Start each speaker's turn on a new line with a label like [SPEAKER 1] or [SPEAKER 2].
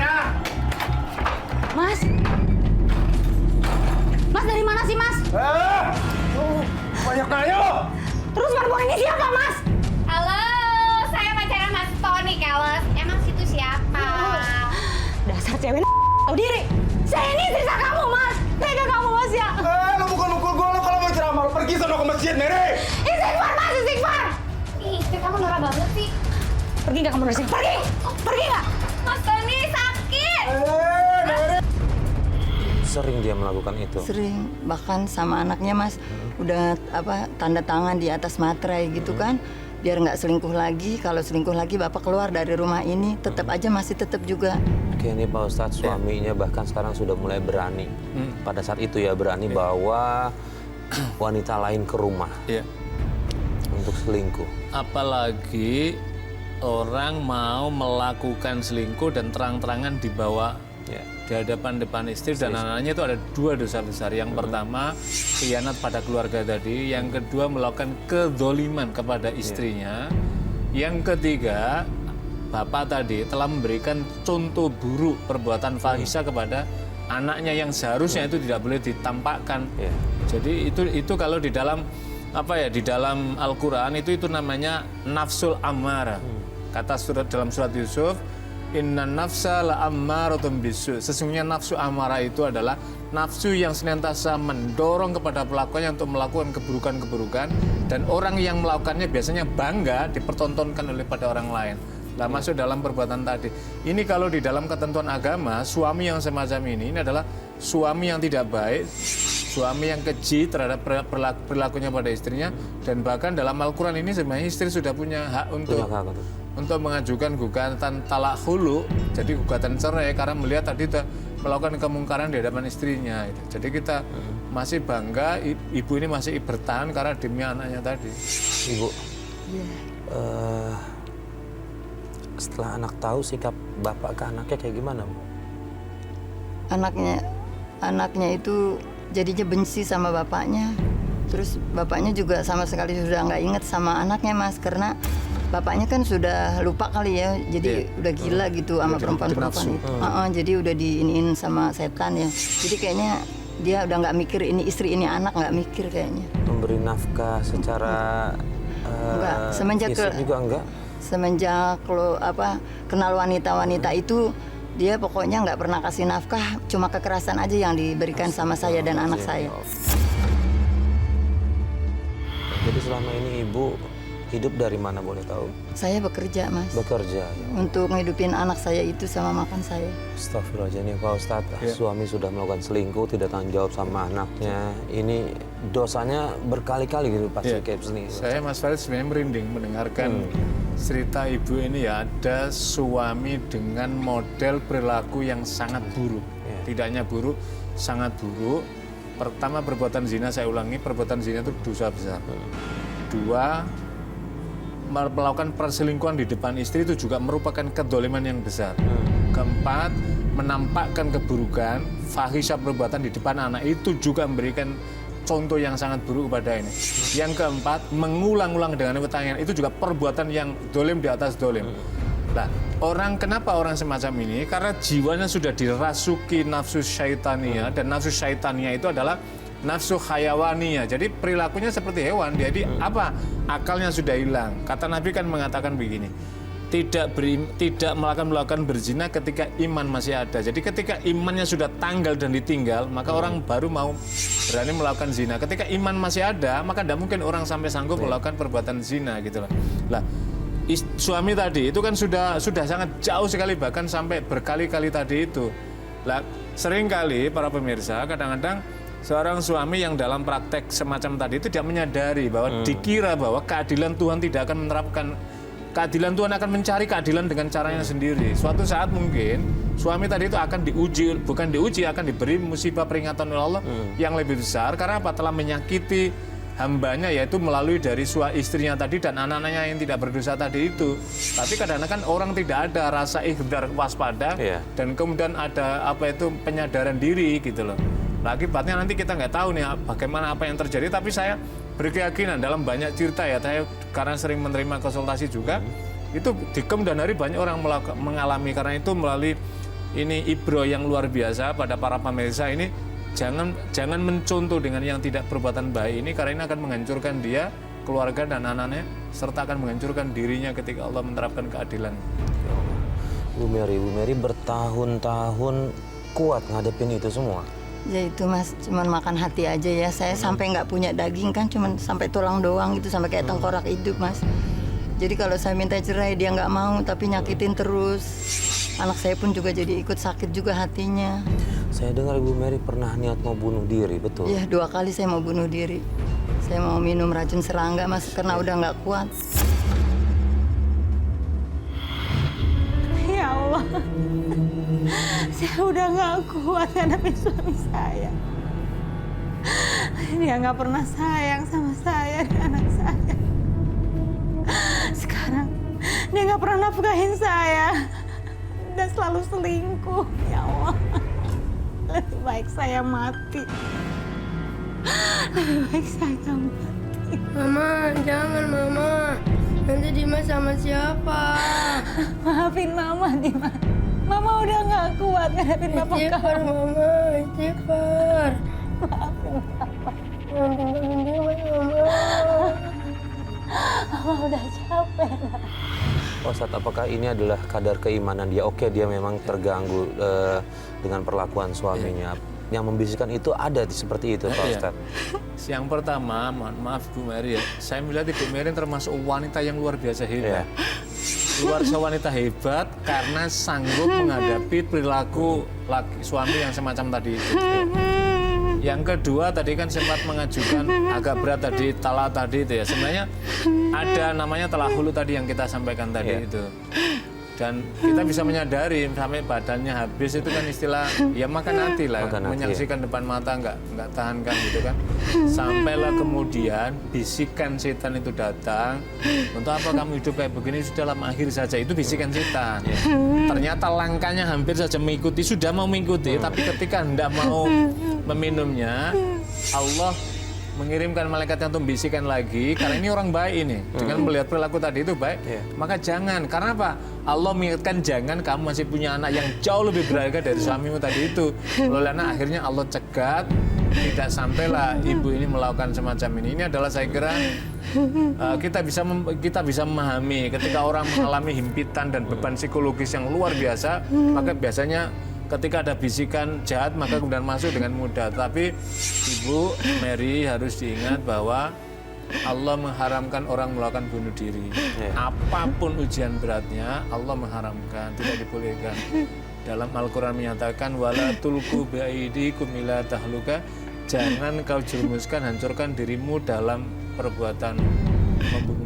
[SPEAKER 1] ya.
[SPEAKER 2] Mas? Mas dari mana sih, Mas?
[SPEAKER 1] Banyak nanya lo.
[SPEAKER 2] Terus perempuan ini siapa, Mas?
[SPEAKER 3] Halo, saya pacarnya Mas Tony, Keles. Emang situ siapa?
[SPEAKER 2] Dasar cewek tahu diri. Saya ini istri kamu, Mas. Tega kamu, Mas ya.
[SPEAKER 1] Lo mukul-mukul gue lo kalau mau ceramah. Lo pergi sono ke masjid, Mary.
[SPEAKER 2] Istighfar, Mas, istighfar.
[SPEAKER 3] Ih, istri kamu norak banget sih.
[SPEAKER 2] Pergi nggak kamu dari sini? Pergi! Pergi nggak?
[SPEAKER 3] Mas Tony sakit.
[SPEAKER 1] Mary.
[SPEAKER 4] Sering dia melakukan itu.
[SPEAKER 5] Sering, bahkan sama anaknya Mas udah tanda tangan di atas materai gitu kan, biar nggak selingkuh lagi. Kalau selingkuh lagi bapak keluar dari rumah ini, tetap aja masih tetap juga.
[SPEAKER 4] Oke, ini Pak Ustadz, suaminya bahkan sekarang sudah mulai berani. Pada saat itu ya berani bawa wanita lain ke rumah untuk selingkuh.
[SPEAKER 6] Apalagi orang mau melakukan selingkuh dan terang-terangan dibawa di hadapan depan istri dan anak-anaknya. Itu ada dua dosa besar. Yang pertama, khianat pada keluarga tadi. Yang kedua, melakukan kezoliman kepada istrinya. Yang ketiga, bapak tadi telah memberikan contoh buruk perbuatan fahisha kepada anaknya yang seharusnya itu tidak boleh ditampakkan. Jadi itu kalau di dalam di dalam Al-Qur'an itu namanya nafsul ammara. Kata dalam surat Yusuf, Inna nafsa la ammaratun bisu. Sesungguhnya nafsu amarah itu adalah nafsu yang senantiasa mendorong kepada pelakunya untuk melakukan keburukan-keburukan, dan orang yang melakukannya biasanya bangga dipertontonkan oleh pada orang lain. Lah masuk dalam perbuatan tadi. Ini kalau di dalam ketentuan agama, suami yang semacam ini adalah suami yang tidak baik, suami yang keji terhadap perilakunya pada istrinya, dan bahkan dalam Al-Qur'an ini sebenarnya istri sudah punya hak untuk mengajukan gugatan talak hulu, jadi gugatan cerai karena melihat tadi sudah melakukan kemungkaran di hadapan istrinya. Jadi kita masih bangga, ibu ini masih bertahan karena demi anaknya tadi.
[SPEAKER 4] Ibu, setelah anak tahu sikap bapak ke anaknya kayak gimana, Bu?
[SPEAKER 5] Anaknya itu jadinya benci sama bapaknya. Terus bapaknya juga sama sekali sudah nggak inget sama anaknya, Mas, karena bapaknya kan sudah lupa kali ya, jadi udah gila gitu sama perempuan-perempuan itu. Jadi udah diiniin sama setan ya. Jadi kayaknya dia udah nggak mikir ini istri ini anak, nggak mikir kayaknya.
[SPEAKER 4] Memberi nafkah secara
[SPEAKER 5] enggak, semenjak kenal wanita-wanita itu, dia pokoknya nggak pernah kasih nafkah, cuma kekerasan aja yang diberikan sama saya dan anak saya.
[SPEAKER 4] Jadi selama ini ibu hidup dari mana boleh tahu?
[SPEAKER 5] Saya bekerja, Mas.
[SPEAKER 4] Bekerja, ya.
[SPEAKER 5] Untuk ngehidupin anak saya itu sama makan saya.
[SPEAKER 4] Astagfirullahaladzim, Pak Ustadz. Suami sudah melakukan selingkuh, tidak tanggung jawab sama anaknya. Ini dosanya berkali-kali gitu pasti kayak begini.
[SPEAKER 6] Saya Mas Farid sebenarnya merinding mendengarkan cerita ibu ini ya. Ada suami dengan model perilaku yang sangat buruk. Tidak hanya buruk, sangat buruk. Pertama, perbuatan zina, saya ulangi, perbuatan zina itu dosa besar. Dua, melakukan perselingkuhan di depan istri itu juga merupakan kedoliman yang besar. Keempat, menampakkan keburukan, fahisha perbuatan di depan anak itu juga memberikan contoh yang sangat buruk kepada ini. Yang keempat, mengulang-ulang dengan pertanyaan itu juga perbuatan yang dolim di atas dolim. Nah, kenapa orang semacam ini? Karena jiwanya sudah dirasuki nafsu syaitania, dan nafsu syaitania itu adalah nafsu hayawania. Jadi perilakunya seperti hewan. Jadi akalnya sudah hilang. Kata Nabi kan mengatakan begini, tidak melakukan berzina ketika iman masih ada. Jadi ketika imannya sudah tanggal dan ditinggal, maka orang baru mau berani melakukan zina. Ketika iman masih ada, maka tidak mungkin orang sampai sanggup melakukan perbuatan zina gitu loh. Lah, suami tadi itu kan sudah sangat jauh sekali, bahkan sampai berkali-kali tadi itu. Lah, seringkali para pemirsa kadang-kadang seorang suami yang dalam praktek semacam tadi itu tidak menyadari bahwa dikira bahwa keadilan Tuhan tidak akan menerapkan keadilan, Tuhan akan mencari keadilan dengan caranya sendiri. Suatu saat mungkin suami tadi itu akan akan diberi musibah peringatan oleh Allah yang lebih besar karena telah menyakiti hambanya, yaitu melalui dari istrinya tadi dan anak-anaknya yang tidak berdosa tadi itu. Tapi kadang-kadang orang tidak ada rasa ikhtiar waspada dan kemudian ada penyadaran diri gitu loh. Nah, akibatnya nanti kita nggak tahu nih bagaimana apa yang terjadi. Tapi saya berkeyakinan dalam banyak cerita ya, saya karena sering menerima konsultasi juga, itu di kemudian hari banyak orang mengalami karena itu melalui ini ibro yang luar biasa pada para pemirsa ini. Jangan mencontoh dengan yang tidak perbuatan baik ini, karena ini akan menghancurkan dia, keluarga dan anaknya, serta akan menghancurkan dirinya ketika Allah menerapkan keadilan.
[SPEAKER 4] Bu Mary bertahun-tahun kuat ngadepin itu semua.
[SPEAKER 5] Ya itu Mas, cuman makan hati aja ya. Saya sampai nggak punya daging kan, cuman sampai tulang doang gitu, sampai kayak tengkorak hidup Mas. Jadi kalau saya minta cerai dia nggak mau, tapi nyakitin terus. Anak saya pun juga jadi ikut sakit juga hatinya.
[SPEAKER 4] Saya dengar Ibu Mary pernah niat mau bunuh diri, betul?
[SPEAKER 5] Iya, 2 kali saya mau bunuh diri. Saya mau minum racun serangga Mas, karena udah nggak kuat.
[SPEAKER 2] Ya Allah, saya udah nggak kuat ngadepin suami saya. Dia nggak pernah sayang sama saya dan anak saya. Sekarang dia nggak pernah nafkahin saya dan selalu selingkuh. Ya Allah, lebih baik saya mati. Lebih baik saya mati.
[SPEAKER 7] Mama, jangan Mama. Nanti Dimas sama siapa?
[SPEAKER 2] Maafin Mama, Dimas. Mama udah nggak kuat ngadepin bapak
[SPEAKER 7] Istighfar
[SPEAKER 2] kamu.
[SPEAKER 7] Mama, istighfar.
[SPEAKER 2] Maafin Mama.
[SPEAKER 7] Jangan tinggalin Dimas Mama.
[SPEAKER 2] Mama udah capek.
[SPEAKER 4] Pak Ustadz, apakah ini adalah kadar keimanan dia? Oke, dia memang terganggu dengan perlakuan suaminya. Yang membisikkan itu ada seperti itu, Pak Ustadz.
[SPEAKER 6] Yang pertama, maaf Bu Mary ya, saya melihat Ibu Mary termasuk wanita yang luar biasa hebat. Luar biasa wanita hebat karena sanggup menghadapi perilaku suami yang semacam tadi itu. Yang kedua tadi kan sempat mengajukan agak berat tadi, talak tadi itu ya. Sebenarnya ada namanya talahulu tadi yang kita sampaikan tadi itu. Dan kita bisa menyadari sampai badannya habis itu kan istilah ya makan hati lah, menyaksikan depan mata nggak tahankan gitu kan. Sampailah kemudian bisikan setan itu datang, untuk apa kamu hidup kayak begini, sudah lama akhir saja, itu bisikan setan. Ternyata langkahnya hampir saja mengikuti, sudah mau mengikuti, tapi ketika hendak mau meminumnya, Allah mengirimkan malaikat yang untuk bisikan lagi, karena ini orang baik ini, dengan melihat perilaku tadi itu baik, maka jangan. Karena apa? Allah mengingatkan jangan, kamu masih punya anak yang jauh lebih berharga dari suamimu tadi itu. Oleh anak akhirnya Allah cegat, tidak sampailah ibu ini melakukan semacam ini. Ini adalah saya kira kita bisa memahami ketika orang mengalami himpitan dan beban psikologis yang luar biasa, maka biasanya ketika ada bisikan jahat maka kemudian masuk dengan mudah. Tapi Ibu Mary harus diingat bahwa Allah mengharamkan orang melakukan bunuh diri. Apapun ujian beratnya Allah mengharamkan, tidak dibolehkan. Dalam Al-Quran menyatakan wala tulqu biaidikum ila tahluka, jangan kau jerumuskan, hancurkan dirimu dalam perbuatan membunuh